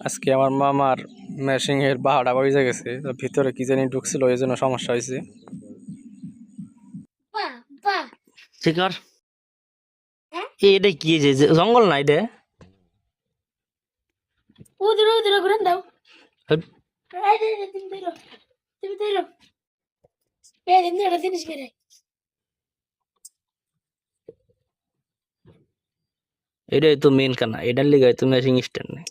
আজকে আমার মামার মেশিং এর বাহাটা বেজে গেছে, তো ভিতরে কি জানি ঢুকছিল, এই জন্য সমস্যা হয়েছে। শিকার এটা কি যে জঙ্গল না এটা? উদুর উদুর ঘুরে দাও। হেট, তুমি ধরো, তুমি ধরো। এই দিন এটা জিনিস করে। এটাই তো মেন কানা, এটার লিগাই তো ম্যাচিং স্ট্যান্ড নেই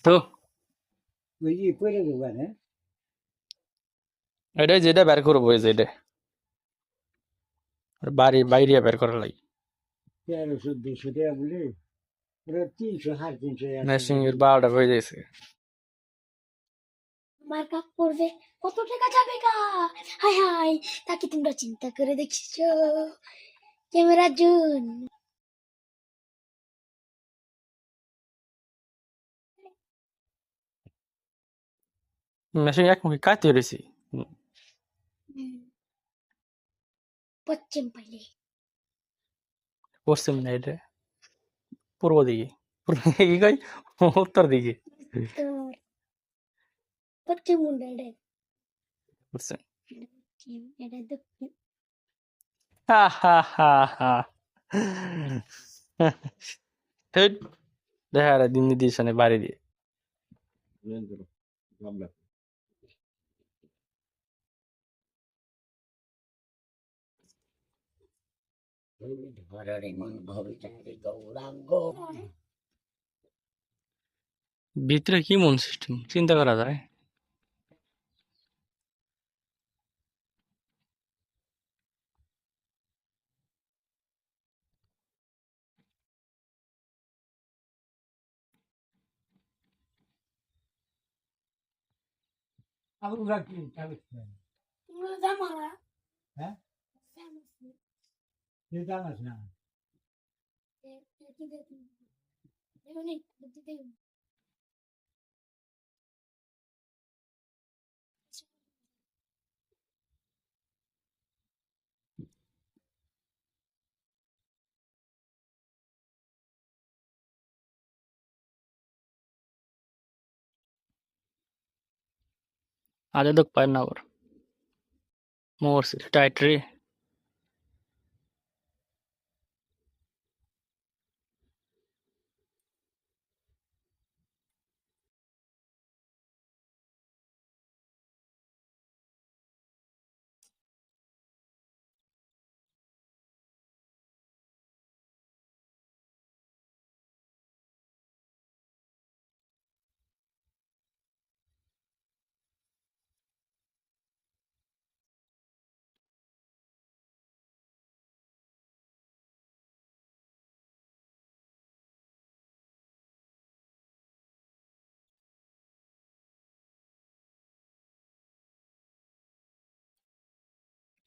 তো। এটাই যেটা বের করবো, এই যে এটা বাড়ি বাইরে বের করা লাগে। 1300-200 টাকা বলে ওরা 300-350 মেশিং এর বাহাটা বেজে গেছে। আমার কাপ পড়বে, কত টাকা যাবে গা? হাই হাই, তাকে তোমরা চিন্তা করে দেখছো? ক্যামেরার জন্য মেশিং একমুখী কাটতে রয়েছি। পশ্চিম পাইলে পশ্চিম না, এটা পূর্ব দিকে। পূর্ব দিকে কি কই? উত্তর দিকে। তোর পশ্চিম মুন্ডা এটা বুঝছেন? পশ্চিম, এটা দক্ষিণ। হা হা হা হা। হেট, দেখা রে দিন দিয়েছে বাড়ি দিয়ে। ভিতরে কি মন সিস্টেম চিন্তা করা যায়? তোমরা জামালা হ্যাঁ জামাছি জানাস না কি দেখুন দেখুন দেখুন আজ তো পাই না আবার মোর টাইট রে।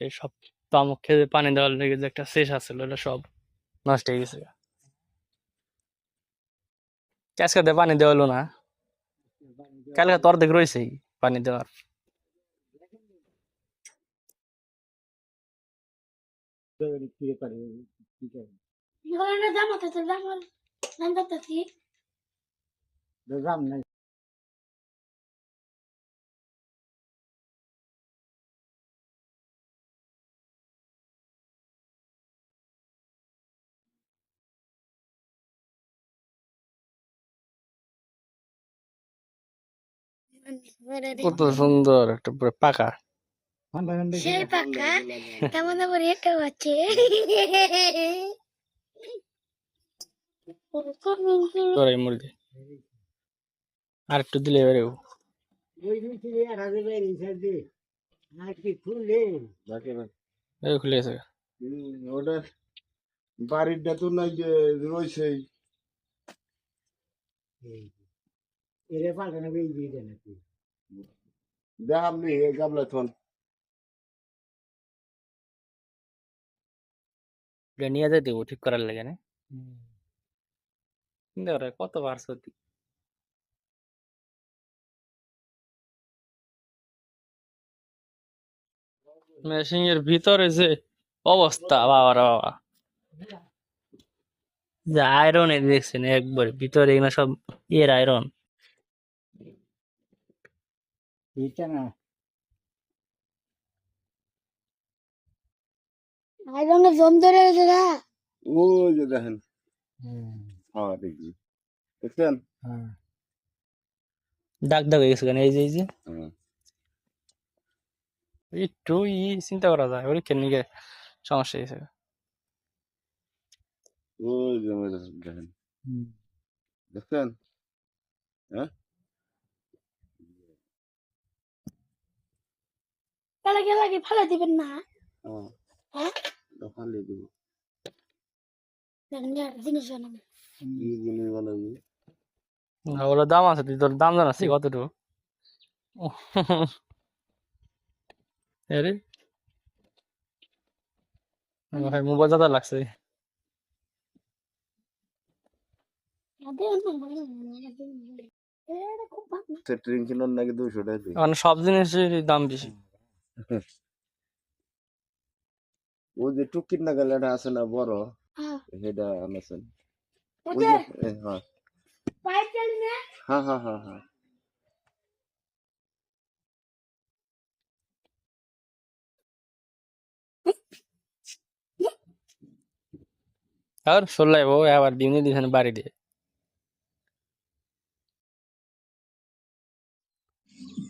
এই সব পামুক খেতে পানি দেওয়ার লেগে যে একটা শেষ আছিল, এটা সব নষ্ট হয়ে গেছে। আজকে দিয়ে পানি দেওয়া হলো না, কালকে তোর দিক রয়েছে পানি দেওয়ার। নিগলনা জামাতে তো জামাল জানতাছি দাম নাই কত সুন্দর একটা পুরো পাকা। সেই পাকা তেমন আবার এটাও আছে তোর এই মুরগি আর একটু দিলে এবারে ওই দিন থেকে 1000 বাইরে হিসাবে আর কি খুললে খুলে গেছে। ওটা বাড়িটা তো নাই যে রয়েছেই। এরে পাল্টানো বেই দিয়ে দেন নাকি দেখাম নি এই গাবলা থন এটা নিয়ে যেতে ঠিক করার লাগে না, চিন্তা করে কত বার সত্যি। মেশিং এর ভিতরে যে অবস্থা, বাবা রে বাবা। যে আয়রন এ দেখছেন একবার ভিতরে এগুলো সব এর আয়রন। এটা না আইরনের জম ধরে গেছে না। ওই যে দেখেন, হুম, হ্যাঁ দেখছি, দেখছেন? হ্যাঁ। দাগ দাগ হয়ে গেছে কেন এই যে এই যে হ্যাঁ। একটু চিন্তা করা যায় ওর কেন সমস্যা হয়েছে। ওই যে দেখেন, হুম। দেখছেন? হ্যাঁ, লাগে লাগে ফেলে দিবেন না। হ্যাঁ, হ্যাঁ দোকানে দিব। দেখেন একটা জিনিস বানাবো। কি জিনিস বানাবি? ওগুলো দাম আছে, তুই তোর দাম জানাচ্ছি কতটুকু? আরে ভাই মোবাইল দাদা লাগছে। এটা খুব ভালো। সেট্রিং কিনার নাকি 200 টাকা দিয়ে। মানে সব জিনিসের দাম বেশি। ওই যে টুকির না গেলাটা আছে না বড়, হ্যাঁ সেটা আনাছেন। ওই ওটা যে হ্যাঁ, পাইপ চালি না। হ্যাঁ, হ্যাঁ, হ্যাঁ, হ্যাঁ। আর চলে যাবো আবার ডিম দিয়েছেন বাড়ি দিয়ে।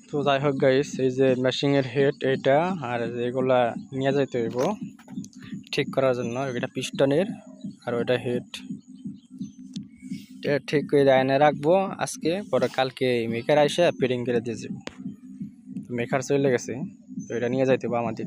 তো যাই হোক গাইস, এই যে মেশিং এর হেড এটা, আর এগুলা নিয়ে যাইতে হইব ঠিক করার জন্য। এটা পিস্টনের আর ওইটা হেড, এটা ঠিক করে আয়না রাখবো আজকে, পরে কালকে মেকার আইসা ফিটিং করে দিয়ে যাবো। মেকার চলে গেছে, তো এটা নিয়ে যাইতে হবে আমাদের।